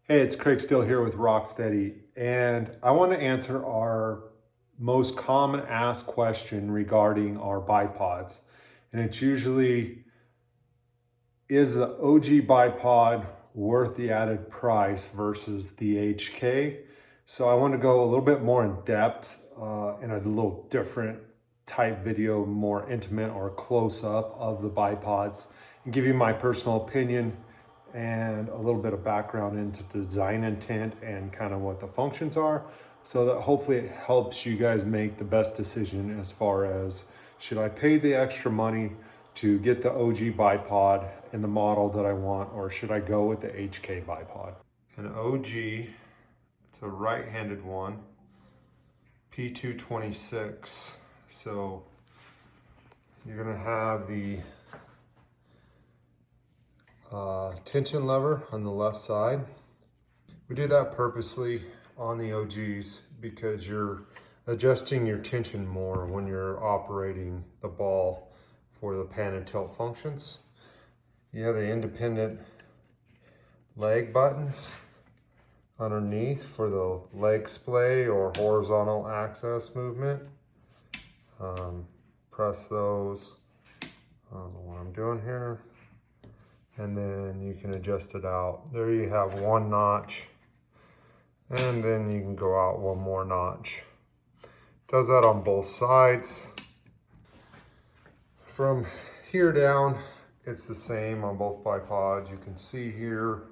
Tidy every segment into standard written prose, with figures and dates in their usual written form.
Hey, it's Craig still here with ROKSTEDi, and I want to answer our most common asked question regarding our bipods. And it's usually, is the OG bipod worth the added price versus the HK? So I want to go a little bit more in depth in a little different type video, more intimate or close up of the bipods, and give you my personal opinion and a little bit of background into the design intent and kind of what the functions are, so that hopefully it helps you guys make the best decision as far as, should I pay the extra money to get the OG bipod in the model that I want, or should I go with the HK bipod? An OG, it's a right-handed one, P226. So you're gonna have the tension lever on the left side. We do that purposely on the OGs because you're adjusting your tension more when you're operating the ball for the pan and tilt functions. You have the independent leg buttons underneath for the leg splay or horizontal axis movement. Press those. I don't know what I'm doing here. And then you can adjust it out. There you have one notch, and then you can go out one more notch. Does that on both sides. From here down, it's the same on both bipods. You can see here,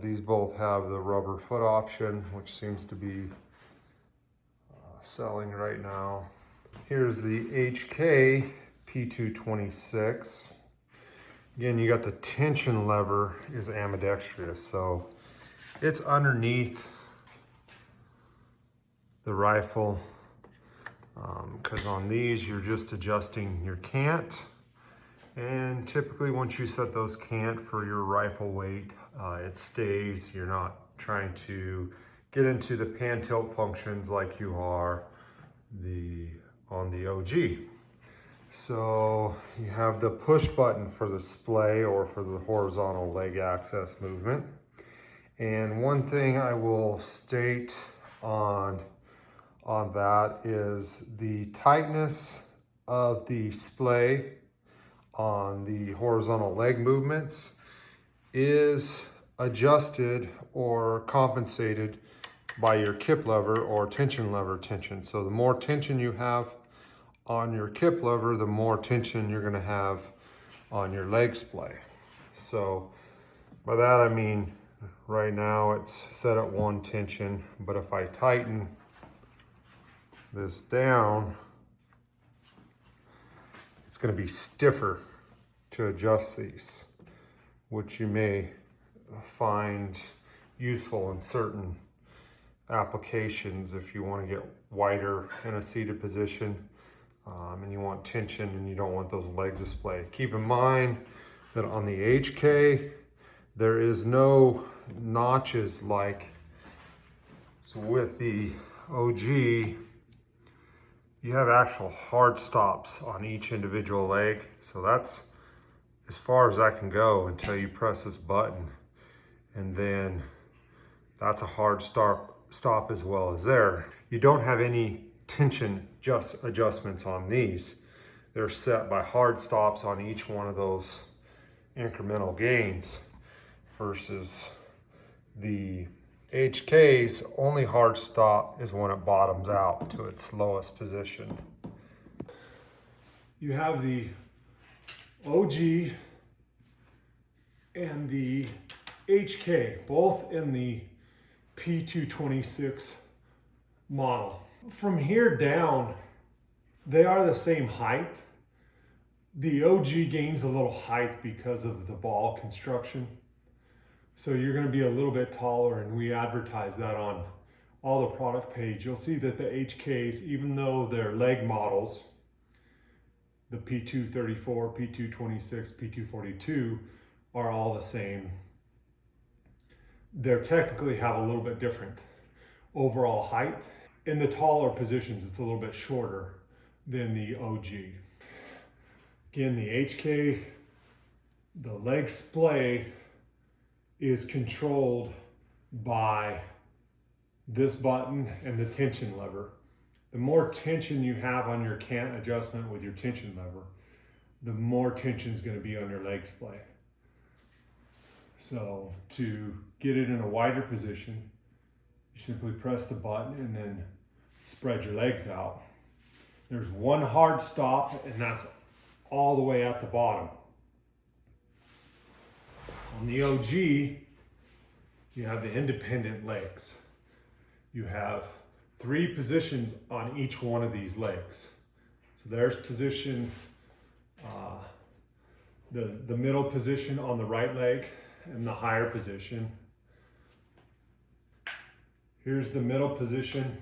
these both have the rubber foot option, which seems to be selling right now. Here's the HK P226. Again, you got the tension lever is ambidextrous, so it's underneath the rifle, because on these you're just adjusting your cant, and typically once you set those cant for your rifle weight, it stays. You're not trying to get into the pan tilt functions like you are on the OG. So you have the push button for the splay or for the horizontal leg access movement. And one thing I will state on that is the tightness of the splay on the horizontal leg movements is adjusted or compensated by your kip lever or tension lever tension. So the more tension you have on your kip lever, the more tension you're going to have on your leg splay. So by that I mean, right now it's set at one tension, but if I tighten this down, it's going to be stiffer to adjust these, which you may find useful in certain applications if you want to get wider in a seated position. And you want tension and you don't want those legs to splay. Keep in mind that on the HK, there is no notches like, so with the OG, you have actual hard stops on each individual leg. So that's as far as I can go until you press this button. And then that's a hard stop as well as there. You don't have any tension adjustments on these. They're set by hard stops on each one of those incremental gains, versus the HK's only hard stop is when it bottoms out to its lowest position. You have the OG and the HK, both in the P226 model. From here down, they are the same height. The OG gains a little height because of the ball construction. So you're going to be a little bit taller, and we advertise that on all the product page. You'll see that the HKs, even though they're leg models, the P234, P226, P242 are all the same. They technically have a little bit different overall height. In the taller positions, it's a little bit shorter than the OG. Again, the HK, the leg splay is controlled by this button and the tension lever. The more tension you have on your cant adjustment with your tension lever, the more tension is going to be on your leg splay. So to get it in a wider position, you simply press the button and then spread your legs out. There's one hard stop, and that's all the way at the bottom. On the OG, you have the independent legs. You have 3 positions on each one of these legs. So there's position, the middle position on the right leg and the higher position. Here's the middle position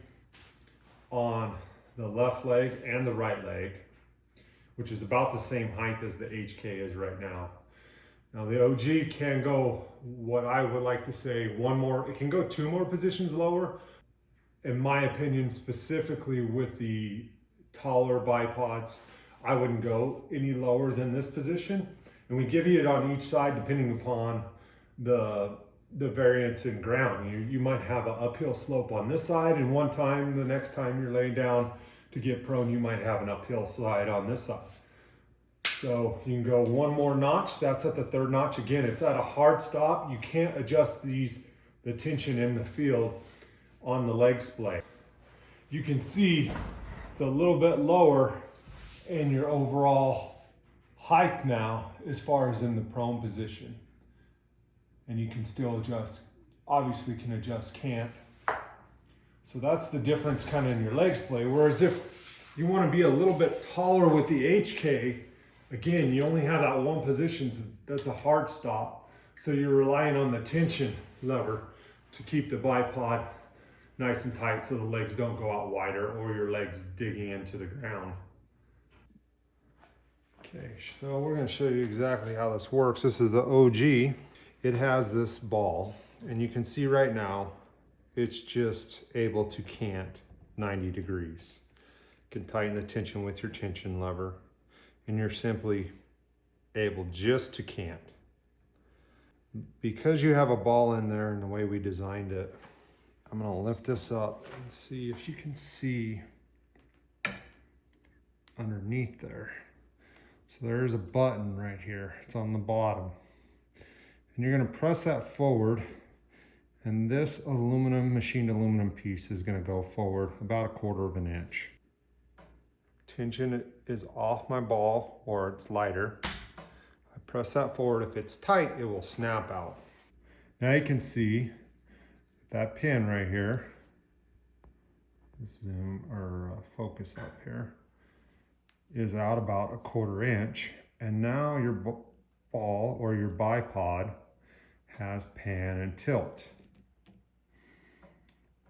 on the left leg and the right leg, which is about the same height as the HK is right now. Now the OG can go, what I would like to say, it can go 2 more positions lower. In my opinion, specifically with the taller bipods, I wouldn't go any lower than this position. And we give you it on each side depending upon the variance in ground. You might have an uphill slope on this side, and the next time you're laying down to get prone, you might have an uphill slide on this side. So you can go 1 more notch. That's at the 3rd notch. Again, it's at a hard stop. You can't adjust the tension in the field on the leg splay. You can see it's a little bit lower in your overall height now as far as in the prone position. And you can still adjust, obviously can adjust cant. So that's the difference kind of in your leg splay. Whereas if you want to be a little bit taller with the HK, again, you only have that one position. So that's a hard stop. So you're relying on the tension lever to keep the bipod nice and tight so the legs don't go out wider or your legs digging into the ground. Okay, so we're going to show you exactly how this works. This is the OG. It has this ball, and you can see right now it's just able to cant 90 degrees. You can tighten the tension with your tension lever, and you're simply able just to cant. Because you have a ball in there and the way we designed it, I'm going to lift this up and see if you can see underneath there. So there's a button right here. It's on the bottom. And you're going to press that forward, and this machined aluminum piece is going to go forward about 1/4 of an inch. Tension is off my ball, or it's lighter. I press that forward. If it's tight, it will snap out. Now you can see that pin right here, zoom or focus up here, is out about 1/4 inch. And now your ball or your bipod has pan and tilt.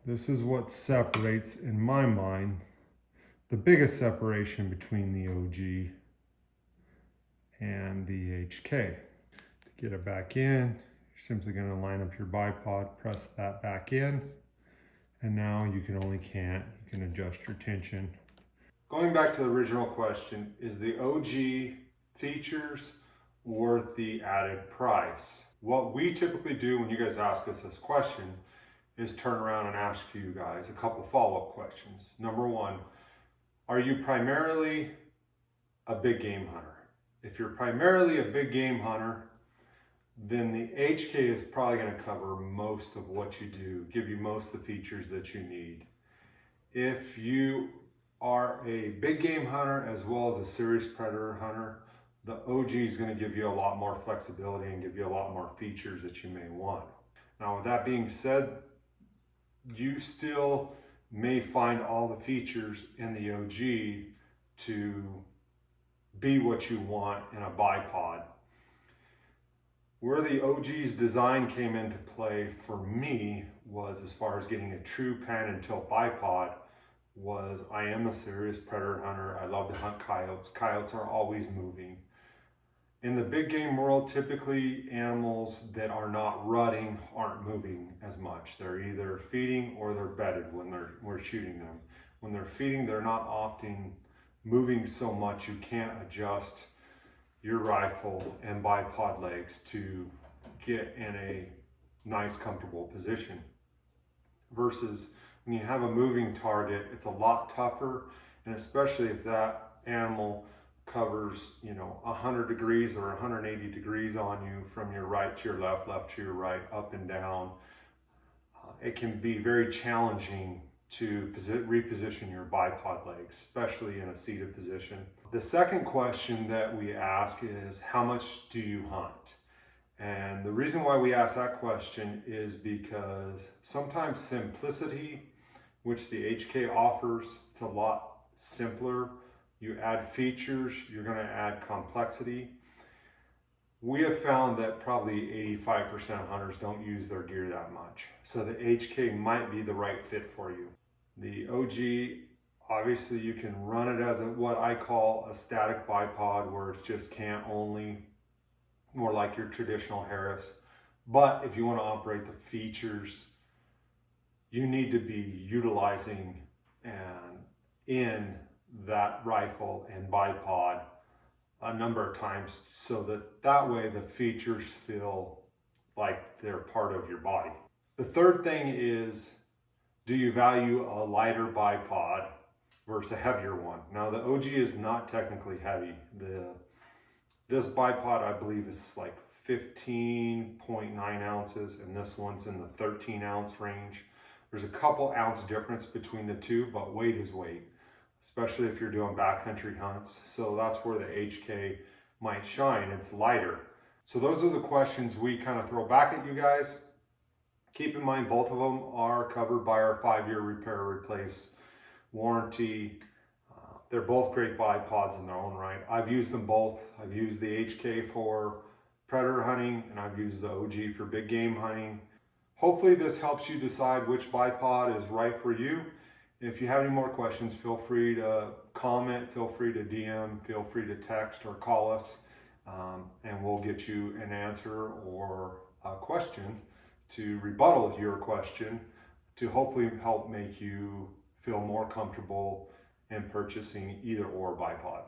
This is what separates, in my mind, the biggest separation between the OG and the HK. To get it back in, you're simply going to line up your bipod, press that back in, and now you can only cant. You can adjust your tension. Going back to the original question, is the OG features worth the added price? What we typically do when you guys ask us this question is turn around and ask you guys a couple follow-up questions. Number 1, are you primarily a big game hunter? If you're primarily a big game hunter, then the HK is probably going to cover most of what you do, give you most of the features that you need. If you are a big game hunter as well as a serious predator hunter, the OG is going to give you a lot more flexibility and give you a lot more features that you may want. Now, with that being said, you still may find all the features in the OG to be what you want in a bipod. Where the OG's design came into play for me was, as far as getting a true pan and tilt bipod, was I am a serious predator hunter. I love to hunt coyotes. Coyotes are always moving. In the big game world, typically animals that are not rutting aren't moving as much. They're either feeding or they're bedded when we're shooting them. When they're feeding, they're not often moving so much you can't adjust your rifle and bipod legs to get in a nice, comfortable position. Versus when you have a moving target, it's a lot tougher, and especially if that animal covers, 100 degrees or 180 degrees on you from your right to your left, left to your right, up and down. It can be very challenging to reposition your bipod leg, especially in a seated position. The second question that we ask is, how much do you hunt? And the reason why we ask that question is because sometimes simplicity, which the HK offers, it's a lot simpler. You add features, you're going to add complexity. We have found that probably 85% of hunters don't use their gear that much. So the HK might be the right fit for you. The OG, obviously you can run it as what I call a static bipod, where it's just cant only, more like your traditional Harris. But if you want to operate the features, you need to be utilizing and in that rifle and bipod a number of times, so that way the features feel like they're part of your body. The third thing is, do you value a lighter bipod versus a heavier one? Now the OG is not technically heavy. This bipod, I believe, is like 15.9 ounces, and this one's in the 13 ounce range. There's a couple ounce difference between the two, but weight is weight, especially if you're doing backcountry hunts. So that's where the HK might shine. It's lighter. So those are the questions we kind of throw back at you guys. Keep in mind, both of them are covered by our 5-year repair replace warranty. They're both great bipods in their own right. I've used them both. I've used the HK for predator hunting, and I've used the OG for big game hunting. Hopefully this helps you decide which bipod is right for you. If you have any more questions, feel free to comment, feel free to DM, feel free to text or call us, and we'll get you an answer or a question to rebuttal your question, to hopefully help make you feel more comfortable in purchasing either or bipod.